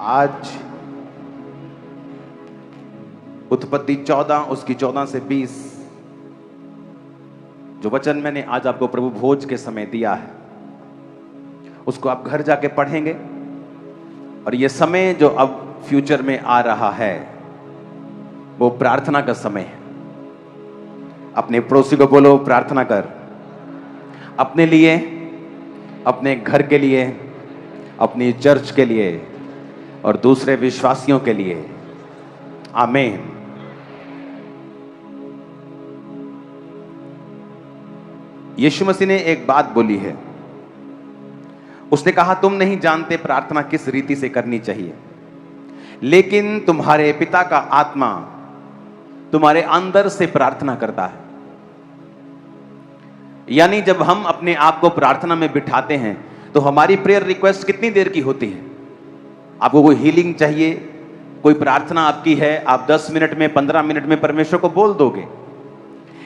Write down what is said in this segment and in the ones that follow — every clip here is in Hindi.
आज उत्पत्ति 14 उसकी 14 से 20 जो वचन मैंने आज आपको प्रभु भोज के समय दिया है उसको आप घर जाके पढ़ेंगे। और ये समय जो अब फ्यूचर में आ रहा है वो प्रार्थना का समय है। अपने पड़ोसी को बोलो प्रार्थना कर, अपने लिए, अपने घर के लिए, अपनी चर्च के लिए और दूसरे विश्वासियों के लिए। आमीन। यीशु मसीह ने एक बात बोली है। उसने कहा तुम नहीं जानते प्रार्थना किस रीति से करनी चाहिए, लेकिन तुम्हारे पिता का आत्मा तुम्हारे अंदर से प्रार्थना करता है। यानी जब हम अपने आप को प्रार्थना में बिठाते हैं तो हमारी प्रेयर रिक्वेस्ट कितनी देर की होती है? आपको कोई हीलिंग चाहिए, कोई प्रार्थना आपकी है, आप 10 मिनट में 15 मिनट में परमेश्वर को बोल दोगे।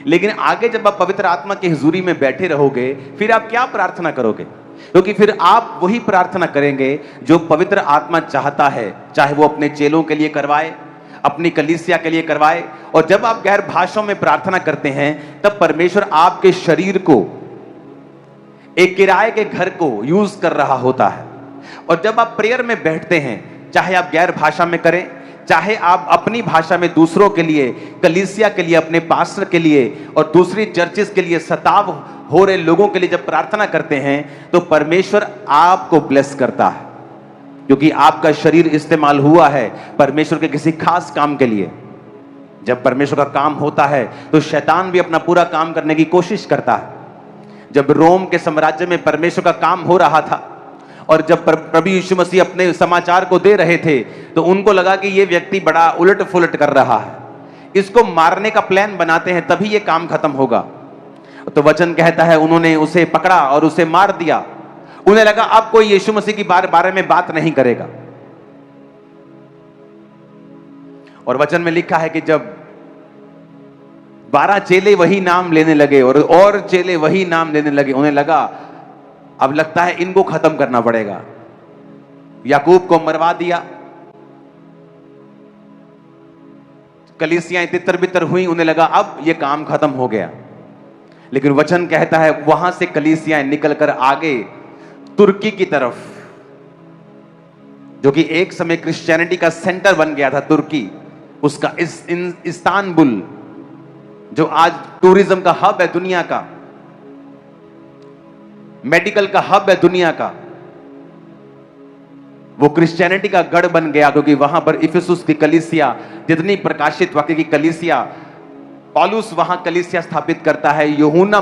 लेकिन आगे जब आप पवित्र आत्मा की हुजूरी में बैठे रहोगे फिर आप क्या प्रार्थना करोगे? क्योंकि फिर आप वही प्रार्थना करेंगे जो पवित्र आत्मा चाहता है, चाहे वो अपने चेलों के लिए करवाए, अपनी कलीसिया के लिए करवाए। और जब आप गैर भाषाओं में प्रार्थना करते हैं तब परमेश्वर आपके शरीर को, एक किराए के घर को यूज कर रहा होता है। और जब आप प्रेयर में बैठते हैं, चाहे आप गैर भाषा में करें, चाहे आप अपनी भाषा में दूसरों के लिए, कलीसिया के लिए, अपने पास्टर के लिए और दूसरी चर्चेस के लिए सताव हो रहे लोगों के लिए जब प्रार्थना करते हैं तो परमेश्वर आपको ब्लेस करता है, क्योंकि आपका शरीर इस्तेमाल हुआ है परमेश्वर के किसी खास काम के लिए। जब परमेश्वर का काम होता है तो शैतान भी अपना पूरा काम करने की कोशिश करता है। जब रोम के साम्राज्य में परमेश्वर का काम हो रहा था और जब प्रभु यीशु मसीह अपने समाचार को दे रहे थे तो उनको लगा कि ये व्यक्ति बड़ा उलट फुलट कर रहा है, इसको मारने का प्लान बनाते हैं तभी ये काम खत्म होगा। तो वचन कहता है उन्होंने उसे पकड़ा और उसे मार दिया। उन्हें लगा अब कोई यीशु मसीह की बारे में बात नहीं करेगा। और वचन में लिखा है कि जब 12 चेले वही नाम लेने लगे और चेले वही नाम लेने लगे, उन्हें लगा अब लगता है इनको खत्म करना पड़ेगा। याकूब को मरवा दिया, कलीसियाएं तितर बितर हुई, उन्हें लगा अब यह काम खत्म हो गया। लेकिन वचन कहता है वहां से कलीसियाएं निकलकर आगे तुर्की की तरफ, जो कि एक समय क्रिश्चियनिटी का सेंटर बन गया था, तुर्की, उसका इस्तांबुल जो आज टूरिज्म का हब है दुनिया का, मेडिकल का हब है दुनिया का, वो क्रिश्चियनिटी का गढ़ बन गया। क्योंकि वहां पर इफिसुस की कलीसिया जितनी प्रकाशित वाक्य की कलीसिया, पौलुस वहां कलीसिया स्थापित करता है, यूहन्ना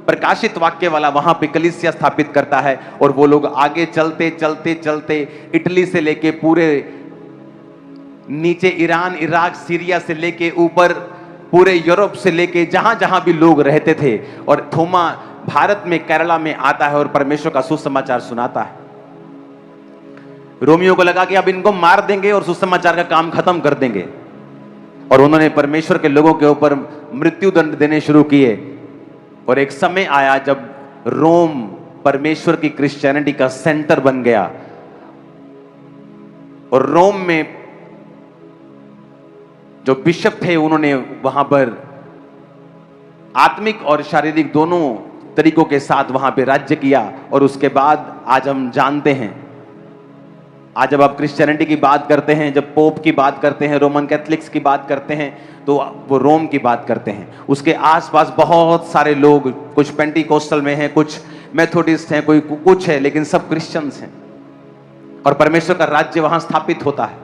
प्रकाशित वाक्य वाला वहां पे कलीसिया स्थापित करता है। और वो लोग आगे चलते चलते चलते इटली से लेके पूरे नीचे ईरान, इराक, सीरिया से लेके ऊपर पूरे यूरोप से लेके जहां जहां भी लोग रहते थे। और थोमा भारत में, केरला में आता है और परमेश्वर का सुसमाचार सुनाता है। रोमियो को लगा कि अब इनको मार देंगे और सुसमाचार का काम खत्म कर देंगे, और उन्होंने परमेश्वर के लोगों के ऊपर मृत्यु दंड देने शुरू किए। और एक समय आया जब रोम परमेश्वर की क्रिश्चियनिटी का सेंटर बन गया। और रोम में जो बिशप थे उन्होंने वहां पर आत्मिक और शारीरिक दोनों तरीकों के साथ वहां पे राज्य किया। और उसके बाद आज हम जानते हैं, आज जब आप क्रिश्चियनिटी की बात करते हैं, जब पोप की बात करते हैं, रोमन कैथलिक्स की बात करते हैं, तो वो रोम की बात करते हैं। उसके आसपास बहुत सारे लोग, कुछ पेंटिकोस्टल में हैं, कुछ मेथोडिस्ट हैं, कोई कुछ है, लेकिन सब क्रिश्चियंस हैं। और परमेश्वर का राज्य वहां स्थापित होता है।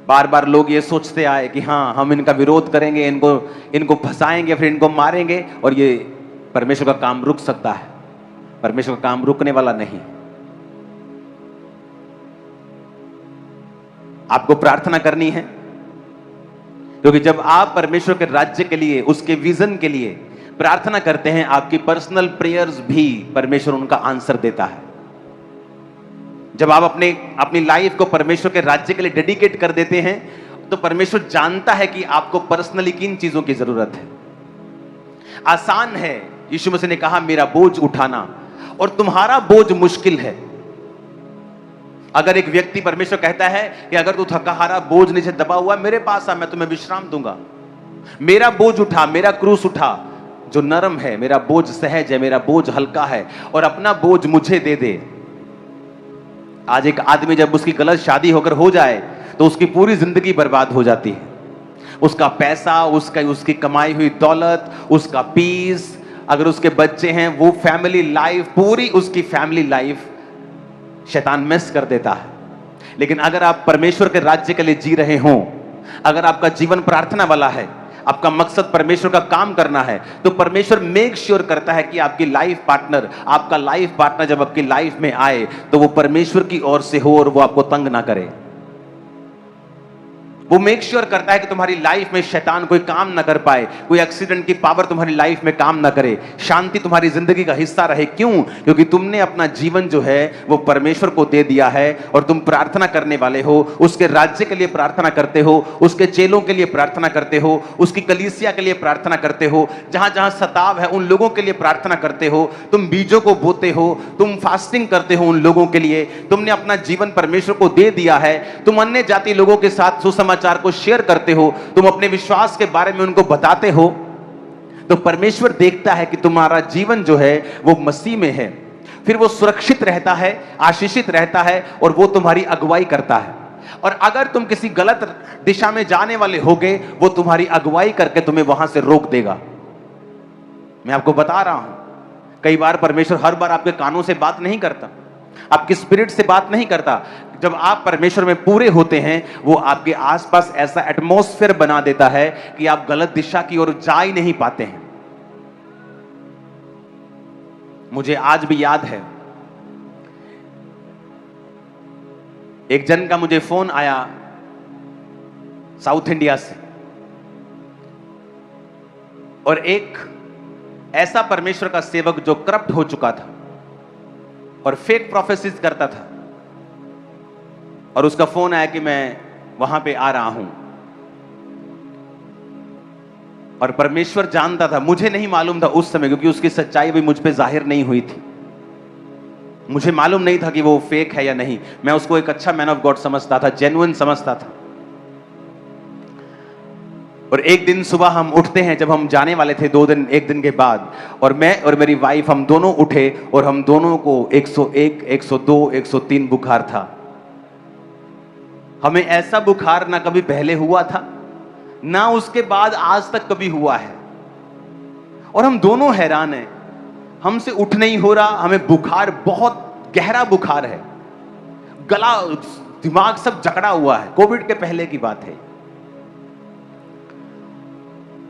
बार बार लोग ये सोचते आए कि हाँ हम इनका विरोध करेंगे, इनको फंसाएंगे, फिर इनको मारेंगे और ये परमेश्वर का काम रुक सकता है। परमेश्वर का काम रुकने वाला नहीं। आपको प्रार्थना करनी है, क्योंकि जब आप परमेश्वर के राज्य के लिए, उसके विजन के लिए प्रार्थना करते हैं, आपकी पर्सनल प्रेयर्स भी परमेश्वर उनका आंसर देता है। जब आप अपनी लाइफ को परमेश्वर के राज्य के लिए डेडिकेट कर देते हैं तो परमेश्वर जानता है कि आपको पर्सनली किन चीजों की जरूरत है। आसान है, यीशु मसीह ने कहा मेरा बोझ उठाना, और तुम्हारा बोझ मुश्किल है। अगर एक व्यक्ति, परमेश्वर कहता है कि अगर तू थका हारा बोझ नीचे दबा हुआ मेरे पास आ, मैं तुम्हें विश्राम दूंगा। मेरा बोझ उठा, मेरा क्रूस उठा जो नरम है, मेरा बोझ सहज है, मेरा बोझ हल्का है, और अपना बोझ मुझे दे दे। आज एक आदमी जब उसकी गलत शादी होकर हो जाए तो उसकी पूरी जिंदगी बर्बाद हो जाती है। उसका पैसा, उसकी कमाई हुई दौलत, उसका पीस, अगर उसके बच्चे हैं, वो फैमिली लाइफ, पूरी उसकी फैमिली लाइफ शैतान मिस कर देता है। लेकिन अगर आप परमेश्वर के राज्य के लिए जी रहे हो, अगर आपका जीवन प्रार्थना वाला है, आपका मकसद परमेश्वर का काम करना है, तो परमेश्वर मेक श्योर करता है कि आपकी लाइफ पार्टनर, आपका लाइफ पार्टनर जब आपकी लाइफ में आए तो वो परमेश्वर की ओर से हो और वो आपको तंग ना करे। वो मेक श्योर करता है कि तुम्हारी लाइफ में शैतान कोई काम ना कर पाए, कोई एक्सीडेंट की पावर तुम्हारी लाइफ में काम ना करे, शांति तुम्हारी जिंदगी का हिस्सा रहे। क्यों? क्योंकि तुमने अपना जीवन जो है वो परमेश्वर को दे दिया है और तुम प्रार्थना करने वाले हो, उसके राज्य के लिए प्रार्थना करते हो, उसके चेलों के लिए प्रार्थना करते हो, उसकी कलीसिया के लिए प्रार्थना करते हो, जहां जहां सताव है उन लोगों के लिए प्रार्थना करते हो, तुम बीजों को बोते हो, तुम फास्टिंग करते हो उन लोगों के लिए, तुमने अपना जीवन परमेश्वर को दे दिया है, तुम अन्य जाति लोगों के साथ सुसमाचार को शेयर करते हो, तुम अपने विश्वास के बारे में उनको बताते हो, तो परमेश्वर देखता है कि तुम्हारा जीवन जो है वो मसीह में है, फिर वो सुरक्षित रहता है, आशीषित रहता है और वो तुम्हारी अगुवाई करता है। और अगर तुम किसी गलत दिशा में जाने वाले होगे, वो तुम्हारी अगुवाई करके तुम्हें वहां से रोक देगा। मैं आपको बता रहा हूं, कई बार परमेश्वर हर बार आपके कानों से बात नहीं करता, आपकी स्पिरिट से बात नहीं करता। जब आप परमेश्वर में पूरे होते हैं, वो आपके आसपास ऐसा एटमॉस्फेयर बना देता है कि आप गलत दिशा की ओर जा ही नहीं पाते हैं। मुझे आज भी याद है, एक जन का मुझे फोन आया साउथ इंडिया से, और एक ऐसा परमेश्वर का सेवक जो करप्ट हो चुका था और फेक प्रोफेसीज करता था, और उसका फोन आया कि मैं वहां पे आ रहा हूं। और परमेश्वर जानता था, मुझे नहीं मालूम था उस समय, क्योंकि उसकी सच्चाई भी मुझ पे जाहिर नहीं हुई थी। मुझे मालूम नहीं था कि वो फेक है या नहीं। मैं उसको एक अच्छा मैन ऑफ गॉड समझता था, जेन्युइन समझता था। और एक दिन सुबह हम उठते हैं, जब हम जाने वाले थे एक दिन के बाद, और मैं और मेरी वाइफ हम दोनों उठे, और हम दोनों को 101, 102, 103 बुखार था। हमें ऐसा बुखार ना कभी पहले हुआ था, ना उसके बाद आज तक कभी हुआ है, और हम दोनों हैरान हैं, हमसे उठ नहीं हो रहा, हमें बुखार, बहुत गहरा बुखार है, गला दिमाग सब जकड़ा हुआ है, कोविड के पहले की बात है।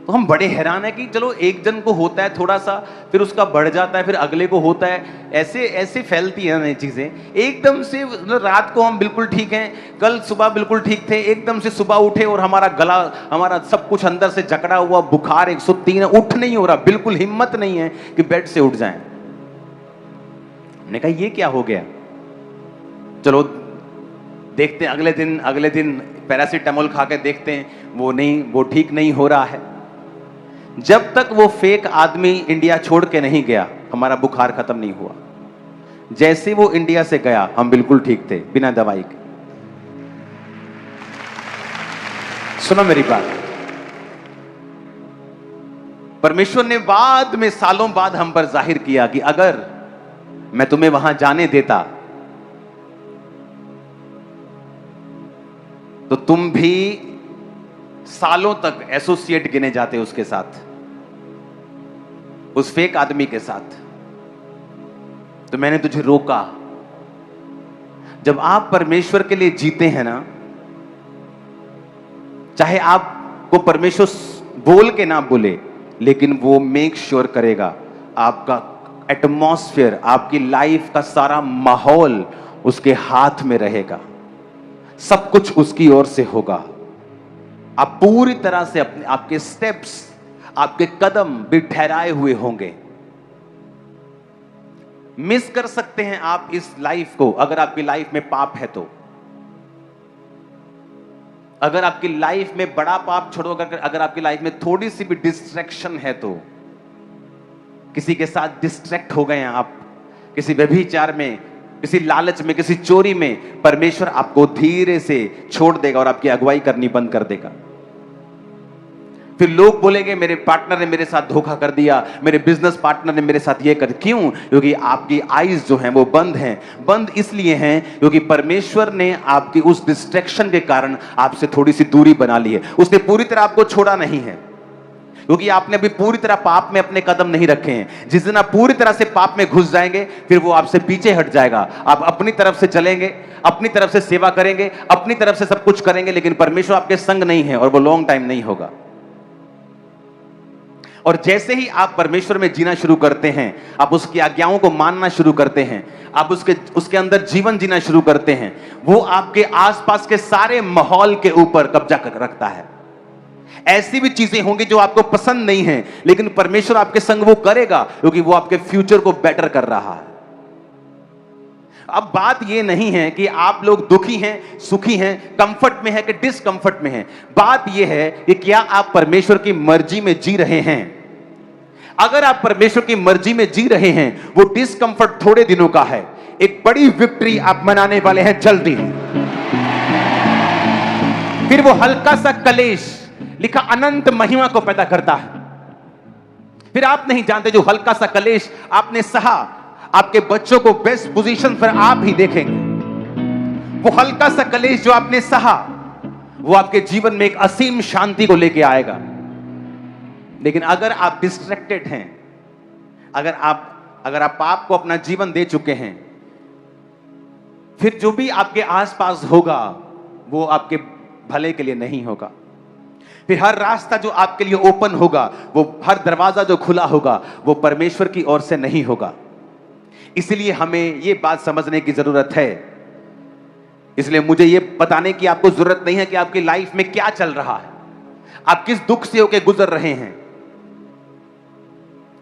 तो हम बड़े हैरान है कि चलो एक जन को होता है थोड़ा सा, फिर उसका बढ़ जाता है, फिर अगले को होता है, ऐसे ऐसे फैलती है नई चीजें। एकदम से रात को हम बिल्कुल ठीक हैं, कल सुबह बिल्कुल ठीक थे, एकदम से सुबह उठे और हमारा गला, हमारा सब कुछ अंदर से जकड़ा हुआ, बुखार 103 है, उठ नहीं हो रहा, बिल्कुल हिम्मत नहीं है कि बेड से उठ जाएं। हमने कहा ये क्या हो गया, चलो देखते हैं। अगले दिन पैरासीटामोल खा के देखते हैं, वो ठीक नहीं हो रहा है। जब तक वो फेक आदमी इंडिया छोड़ के नहीं गया, हमारा बुखार खत्म नहीं हुआ। जैसे वो इंडिया से गया, हम बिल्कुल ठीक थे, बिना दवाई के। सुनो मेरी बात, परमेश्वर ने बाद में, सालों बाद हम पर जाहिर किया कि अगर मैं तुम्हें वहां जाने देता तो तुम भी सालों तक एसोसिएट गिने जाते उसके साथ, उस फेक आदमी के साथ। तो मैंने तुझे रोका। जब आप परमेश्वर के लिए जीते हैं ना, चाहे आपको परमेश्वर बोल के ना बोले, लेकिन वो मेक श्योर करेगा आपका एटमॉस्फेयर, आपकी लाइफ का सारा माहौल उसके हाथ में रहेगा, सब कुछ उसकी ओर से होगा। आप पूरी तरह से आपके स्टेप्स, आपके कदम भी ठहराए हुए होंगे। मिस कर सकते हैं आप इस लाइफ को, अगर आपकी लाइफ में पाप है तो। अगर आपकी लाइफ में बड़ा पाप छोड़ो, अगर आपकी लाइफ में थोड़ी सी भी डिस्ट्रैक्शन है तो, किसी के साथ डिस्ट्रैक्ट हो गए हैं आप, किसी व्यभिचार में किसी लालच में, किसी चोरी में परमेश्वर आपको धीरे से छोड़ देगा और आपकी अगुवाई करनी बंद कर देगा। फिर लोग बोलेंगे मेरे पार्टनर ने मेरे साथ धोखा कर दिया, मेरे बिजनेस पार्टनर ने मेरे साथ ये कर। क्यों? क्योंकि आपकी आईज जो हैं वो बंद हैं। बंद इसलिए हैं क्योंकि परमेश्वर ने आपकी उस डिस्ट्रैक्शन के कारण आपसे थोड़ी सी दूरी बना ली है। उसने पूरी तरह आपको छोड़ा नहीं है, क्योंकि आपने अभी पूरी तरह पाप में अपने कदम नहीं रखे हैं। जिस दिन आप पूरी तरह से पाप में घुस जाएंगे, फिर वो आपसे पीछे हट जाएगा। आप अपनी तरफ से चलेंगे, अपनी तरफ से सेवा करेंगे, अपनी तरफ से सब कुछ करेंगे, लेकिन परमेश्वर आपके संग नहीं है और वो लॉन्ग टाइम नहीं होगा। और जैसे ही आप परमेश्वर में जीना शुरू करते हैं, आप उसकी आज्ञाओं को मानना शुरू करते हैं, आप उसके अंदर जीवन जीना शुरू करते हैं, वो आपके आसपास के सारे माहौल के ऊपर कब्जा रखता है। ऐसी भी चीजें होंगी जो आपको पसंद नहीं है, लेकिन परमेश्वर आपके संग वो करेगा, क्योंकि वो आपके फ्यूचर को बेटर कर रहा है। अब बात ये नहीं है कि आप लोग दुखी हैं, सुखी हैं, कंफर्ट में है कि डिसकंफर्ट में हैं। बात ये है कि क्या आप परमेश्वर की मर्जी में जी रहे हैं। अगर आप परमेश्वर की मर्जी में जी रहे हैं, वो डिसकंफर्ट थोड़े दिनों का है, एक बड़ी विक्ट्री आप मनाने वाले हैं जल्दी। फिर वो हल्का सा कलेश लिखा अनंत महिमा को पैदा करता है। फिर आप नहीं जानते, जो हल्का सा कलेश आपने सहा, आपके बच्चों को बेस्ट पोजीशन पर आप ही देखेंगे। वो हल्का सा कलेश जो आपने सहा, वो आपके जीवन में एक असीम शांति को लेके आएगा। लेकिन अगर आप डिस्ट्रैक्टेड हैं, अगर आप पाप को अपना जीवन दे चुके हैं, फिर जो भी आपके आसपास होगा वो आपके भले के लिए नहीं होगा। फिर हर रास्ता जो आपके लिए ओपन होगा, वो हर दरवाजा जो खुला होगा, वो परमेश्वर की ओर से नहीं होगा। इसलिए हमें यह बात समझने की जरूरत है। इसलिए मुझे यह बताने की आपको जरूरत नहीं है कि आपकी लाइफ में क्या चल रहा है, आप किस दुख से होकर गुजर रहे हैं,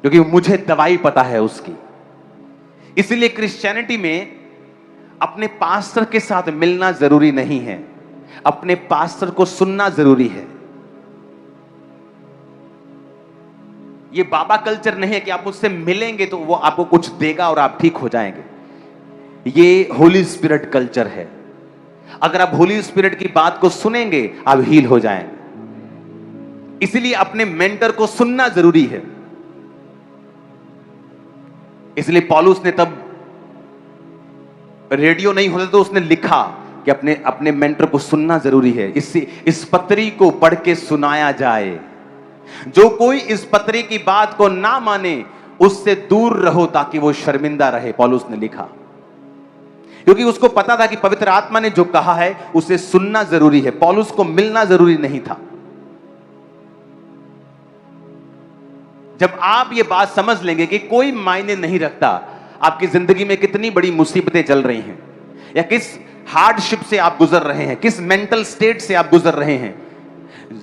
क्योंकि मुझे दवाई पता है उसकी। इसलिए क्रिश्चियनिटी में अपने पास्टर के साथ मिलना जरूरी नहीं है, अपने पास्टर को सुनना जरूरी है। ये बाबा कल्चर नहीं है कि आप उससे मिलेंगे तो वो आपको कुछ देगा और आप ठीक हो जाएंगे। ये होली स्पिरिट कल्चर है। अगर आप होली स्पिरिट की बात को सुनेंगे, आप हील हो जाएंगे। इसलिए अपने मेंटर को सुनना जरूरी है। इसलिए पौलुस ने तब रेडियो नहीं होता तो उसने लिखा कि अपने मेंटर को सुनना जरूरी है। इस पत्री को पढ़ के सुनाया जाए। जो कोई इस पत्री की बात को ना माने, उससे दूर रहो ताकि वो शर्मिंदा रहे, पौलुस ने लिखा। क्योंकि उसको पता था कि पवित्र आत्मा ने जो कहा है उसे सुनना जरूरी है, पौलुस को मिलना जरूरी नहीं था। जब आप ये बात समझ लेंगे कि कोई मायने नहीं रखता आपकी जिंदगी में कितनी बड़ी मुसीबतें चल रही हैं, या किस हार्डशिप से आप गुजर रहे हैं, किस मेंटल स्टेट से आप गुजर रहे हैं,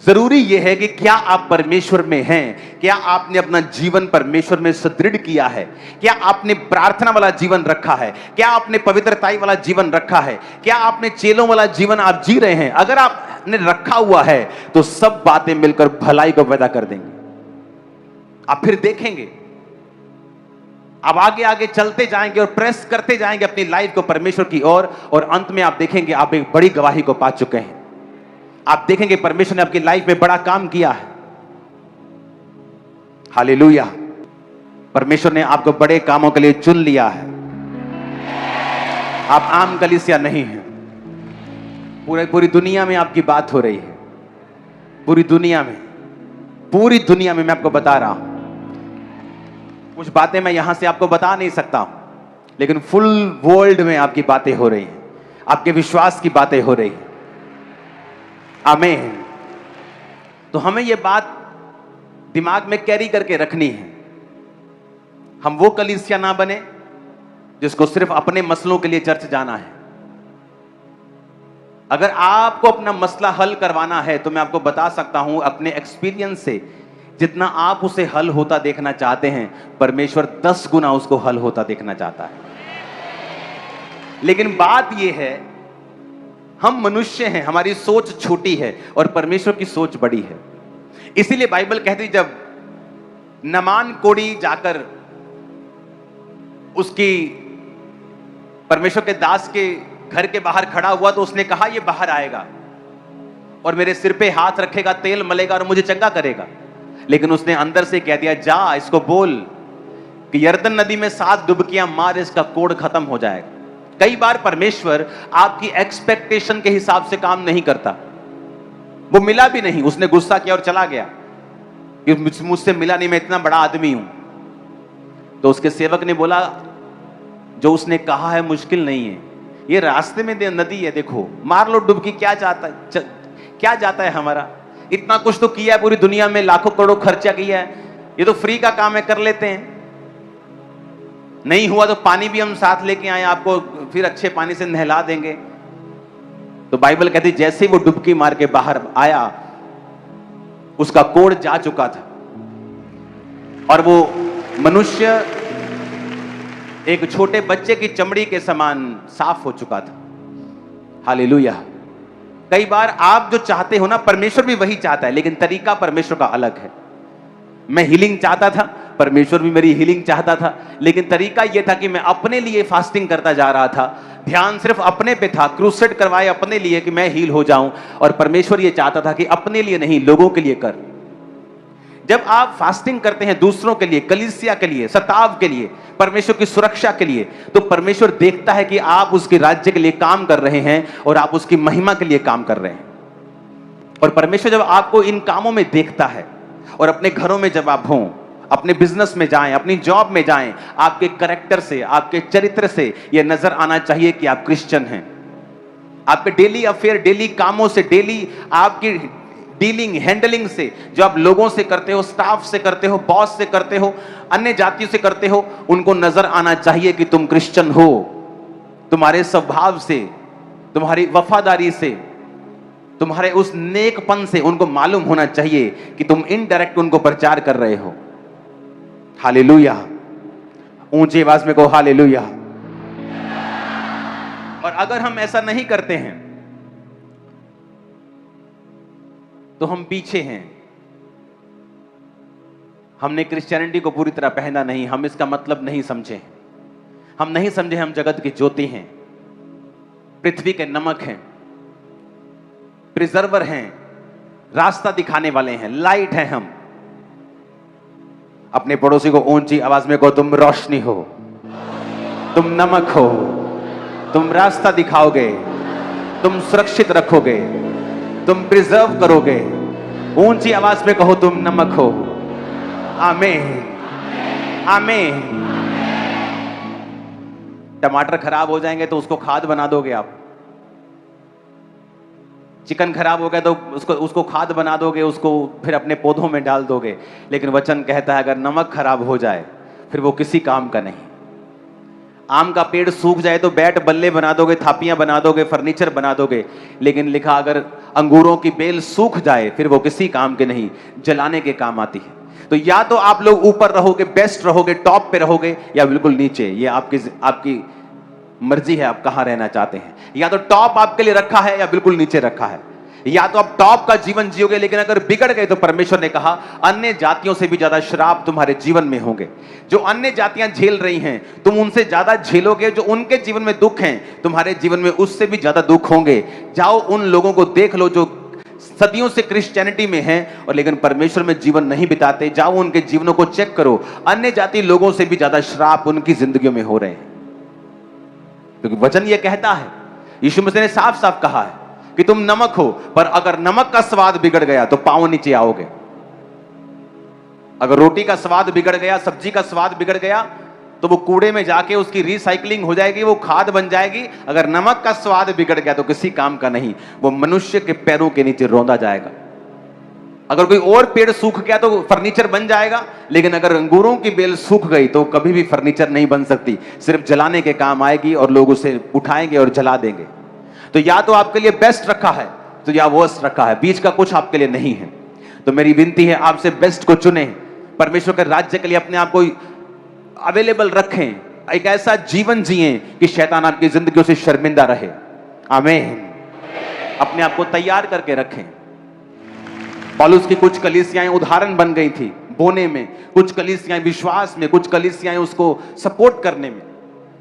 जरूरी यह है कि क्या आप परमेश्वर में हैं, क्या आपने अपना जीवन परमेश्वर में सुदृढ़ किया है, क्या आपने प्रार्थना वाला जीवन रखा है, क्या आपने पवित्रताई वाला जीवन रखा है, क्या आपने चेलों वाला जीवन आप जी रहे हैं। अगर आपने रखा हुआ है तो सब बातें मिलकर भलाई को पैदा कर देंगे। आप फिर देखेंगे, आप आगे आगे चलते जाएंगे और प्रेस करते जाएंगे अपनी लाइफ को परमेश्वर की ओर, और अंत में आप देखेंगे आप एक बड़ी गवाही को पा चुके हैं। आप देखेंगे परमेश्वर ने आपकी लाइफ में बड़ा काम किया है। हालेलुया। परमेश्वर ने आपको बड़े कामों के लिए चुन लिया है। आप आम कलीसिया नहीं हैं। पूरी दुनिया में आपकी बात हो रही है। पूरी दुनिया में मैं आपको बता रहा हूं। कुछ बातें मैं यहां से आपको बता नहीं सकता हूं, लेकिन फुल वर्ल्ड में आपकी बातें हो रही हैं, आपके विश्वास की बातें हो रही हैं। आमीन। तो हमें यह बात दिमाग में कैरी करके रखनी है। हम वो कलीसिया ना बने जिसको सिर्फ अपने मसलों के लिए चर्च जाना है। अगर आपको अपना मसला हल करवाना है तो मैं आपको बता सकता हूं अपने एक्सपीरियंस से, जितना आप उसे हल होता देखना चाहते हैं, परमेश्वर 10 गुना उसको हल होता देखना चाहता है। लेकिन बात यह है, हम मनुष्य हैं, हमारी सोच छोटी है और परमेश्वर की सोच बड़ी है। इसीलिए बाइबल कहती, जब नामान कोढ़ी जाकर उसकी परमेश्वर के दास के घर के बाहर खड़ा हुआ तो उसने कहा ये बाहर आएगा और मेरे सिर पे हाथ रखेगा, तेल मलेगा और मुझे चंगा करेगा। लेकिन उसने अंदर से कह दिया, जा इसको बोल कि यरदन नदी में 7 डुबकियां मार, इसका कोढ़ खत्म हो जाएगा। कई बार परमेश्वर आपकी एक्सपेक्टेशन के हिसाब से काम नहीं करता। वो मिला भी नहीं, उसने गुस्सा किया और चला गया कि मुझसे मिला नहीं, मैं इतना बड़ा आदमी हूं। तो उसके सेवक ने बोला, जो उसने कहा है मुश्किल नहीं है, ये रास्ते में नदी है, देखो मार लो डुबकी, क्या जाता है हमारा, इतना कुछ तो किया है पूरी दुनिया में, लाखों करोड़ों खर्चा किया है, ये तो फ्री का काम है, कर लेते हैं। नहीं हुआ तो पानी भी हम साथ लेके आए, आपको फिर अच्छे पानी से नहला देंगे। तो बाइबल कहती जैसे ही वो डुबकी मार के बाहर आया, उसका कोढ़ जा चुका था और वो मनुष्य एक छोटे बच्चे की चमड़ी के समान साफ हो चुका था। हालेलुया। कई बार आप जो चाहते हो ना, परमेश्वर भी वही चाहता है, लेकिन तरीका परमेश्वर का अलग है। मैं हीलिंग चाहता था, परमेश्वर भी मेरी हीलिंग चाहता था, लेकिन तरीका यह था कि मैं अपने लिए फास्टिंग करता जा रहा था, ध्यान सिर्फ अपने पे था, क्रूसेड करवाए अपने लिए कि मैं हील हो जाऊं, और परमेश्वर ये चाहता था कि अपने लिए नहीं, लोगों के लिए कर। जब आप फास्टिंग करते हैं दूसरों के लिए, कलीसिया के लिए, सताव के लिए, परमेश्वर की सुरक्षा के लिए, तो परमेश्वर देखता है कि आप उसके राज्य के लिए काम कर रहे हैं और आप उसकी महिमा के लिए काम कर रहे हैं। और परमेश्वर जब आपको इन कामों में देखता है, और अपने घरों में जब आप हों, अपने बिजनेस में जाएं, अपनी जॉब में जाएं, आपके कैरेक्टर से, आपके चरित्र से यह नजर आना चाहिए कि आप क्रिश्चियन हैं। आपके डेली अफेयर, डेली कामों से, डेली आपकी डीलिंग, हैंडलिंग से, जो आप लोगों से करते हो, स्टाफ से करते हो, बॉस से करते हो, अन्य जातियों से करते हो, उनको नजर आना चाहिए कि तुम क्रिश्चियन हो। तुम्हारे स्वभाव से, तुम्हारी वफादारी से, तुम्हारे उस नेकपन से उनको मालूम होना चाहिए कि तुम इनडायरेक्ट उनको प्रचार कर रहे हो। हालेलुया। ऊंची आवाज में कहो हालेलुया। और अगर हम ऐसा नहीं करते हैं तो हम पीछे हैं। हमने क्रिश्चियनिटी को पूरी तरह पहना नहीं, हम इसका मतलब नहीं समझे, हम नहीं समझे हम जगत की ज्योति हैं, पृथ्वी के नमक हैं, प्रिजर्वर हैं, रास्ता दिखाने वाले हैं, लाइट हैं हम। अपने पड़ोसी को ऊंची आवाज में कहो, तुम रोशनी हो, तुम नमक हो, तुम रास्ता दिखाओगे, तुम सुरक्षित रखोगे, तुम प्रिजर्व करोगे। ऊंची आवाज में कहो, तुम नमक हो। आमीन, आमीन। टमाटर खराब हो जाएंगे तो उसको खाद बना दोगे आप। चिकन खराब हो गया तो उसको खाद बना दोगे, उसको फिर अपने पौधों में डाल दोगे। लेकिन वचन कहता है अगर नमक खराब हो जाए फिर वो किसी काम का नहीं। आम का पेड़ सूख जाए तो बैट बल्ले बना दोगे, थापियां बना दोगे, फर्नीचर बना दोगे, लेकिन लिखा अगर अंगूरों की बेल सूख जाए फिर वो किसी काम के नहीं, जलाने के काम आती है। तो या तो आप लोग ऊपर रहोगे, बेस्ट रहोगे, टॉप पे रहोगे, या बिल्कुल नीचे। ये आपकी मर्जी है आप कहां रहना चाहते हैं। या तो टॉप आपके लिए रखा है या बिल्कुल नीचे रखा है। या तो आप टॉप का जीवन जियोगे, लेकिन अगर बिगड़ गए तो परमेश्वर ने कहा अन्य जातियों से भी ज्यादा श्राप तुम्हारे जीवन में होंगे। जो अन्य जातियां झेल रही हैं तुम उनसे ज्यादा झेलोगे, जो उनके जीवन में दुख हैं तुम्हारे जीवन में उससे भी ज्यादा दुख होंगे। जाओ उन लोगों को देख लो जो सदियों से क्रिश्चियनिटी में हैं और लेकिन परमेश्वर में जीवन नहीं बिताते। जाओ उनके जीवनों को चेक करो, अन्य जाति लोगों से भी ज्यादा श्राप उनकी जिंदगियों में हो रहे हैं। क्योंकि वचन ये कहता है, यीशु मसीह ने साफ साफ कहा है कि तुम नमक हो, पर अगर नमक का स्वाद बिगड़ गया तो पांव नीचे आओगे। अगर रोटी का स्वाद बिगड़ गया, सब्जी का स्वाद बिगड़ गया, तो वो कूड़े में जाके उसकी रिसाइकलिंग हो जाएगी, वो खाद बन जाएगी। अगर नमक का स्वाद बिगड़ गया तो किसी काम का नहीं, वो मनुष्य के पैरों के नीचे रौंदा जाएगा। अगर कोई और पेड़ सूख गया तो फर्नीचर बन जाएगा, लेकिन अगर अंगूरों की बेल सूख गई तो कभी भी फर्नीचर नहीं बन सकती, सिर्फ जलाने के काम आएगी और लोग उसे उठाएंगे और जला देंगे। तो या तो आपके लिए बेस्ट रखा है तो या वर्स्ट रखा है, बीच का कुछ आपके लिए नहीं है। तो मेरी विनती है आपसे बेस्ट को चुने, परमेश्वर के राज्य के लिए अपने आप को अवेलेबल रखें, एक ऐसा जीवन जिए कि शैतान आपकी जिंदगियों से शर्मिंदा रहे। आमीन। अपने आप को तैयार करके रखें। पौलुस की कुछ कलीसियाएं उदाहरण बन गई थी बोने में, कुछ कलीसियाएं विश्वास में, कुछ कलीसियाएं उसको सपोर्ट करने में।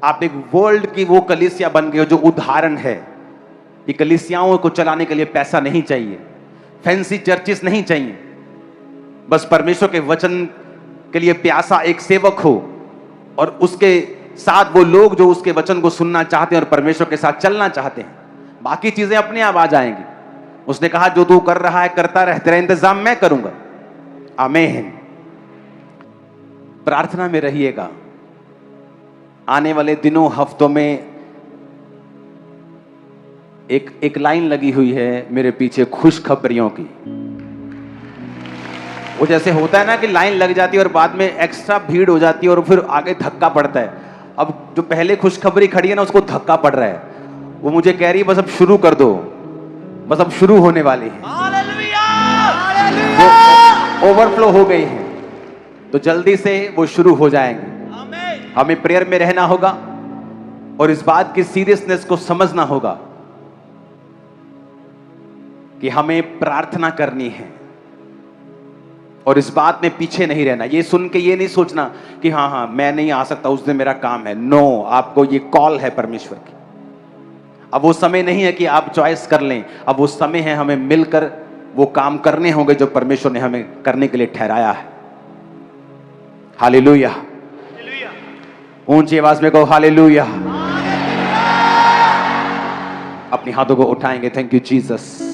आप एक वर्ल्ड की वो कलीसिया बन गए हो जो उदाहरण है। ये कलीसियाओं को चलाने के लिए पैसा नहीं चाहिए, फैंसी चर्चेस नहीं चाहिए, बस परमेश्वर के वचन के लिए प्यासा एक सेवक हो और उसके साथ वो लोग जो उसके वचन को सुनना चाहते हैं और परमेश्वर के साथ चलना चाहते हैं। बाकी चीजें अपने आप आ जाएंगी। उसने कहा जो तू कर रहा है करता रह, तेरा इंतजाम मैं करूंगा। आमीन। प्रार्थना में रहिएगा। आने वाले दिनों हफ्तों में एक लाइन लगी हुई है मेरे पीछे, खुशखबरियों की। वो जैसे होता है ना कि लाइन लग जाती है और बाद में एक्स्ट्रा भीड़ हो जाती है और फिर आगे धक्का पड़ता है। अब जो पहले खुशखबरी खड़ी है ना, उसको धक्का पड़ रहा है। वो मुझे कह रही है बस अब शुरू कर दो, बस अब शुरू होने वाली है, ओवरफ्लो हो गई है, तो जल्दी से वो शुरू हो जाएंगे। हमें प्रेयर में रहना होगा और इस बात की सीरियसनेस को समझना होगा कि हमें प्रार्थना करनी है और इस बात में पीछे नहीं रहना। ये सुन के ये नहीं सोचना कि हाँ मैं नहीं आ सकता, उस दिन मेरा काम है। नो, आपको ये कॉल है परमेश्वर की। अब वो समय नहीं है कि आप चॉइस कर लें, अब वो समय है हमें मिलकर वो काम करने होंगे जो परमेश्वर ने हमें करने के लिए ठहराया है। हालेलुया। ऊंची आवाज में कहो हालेलुया। अपनी हाथों को उठाएंगे। Thank you Jesus.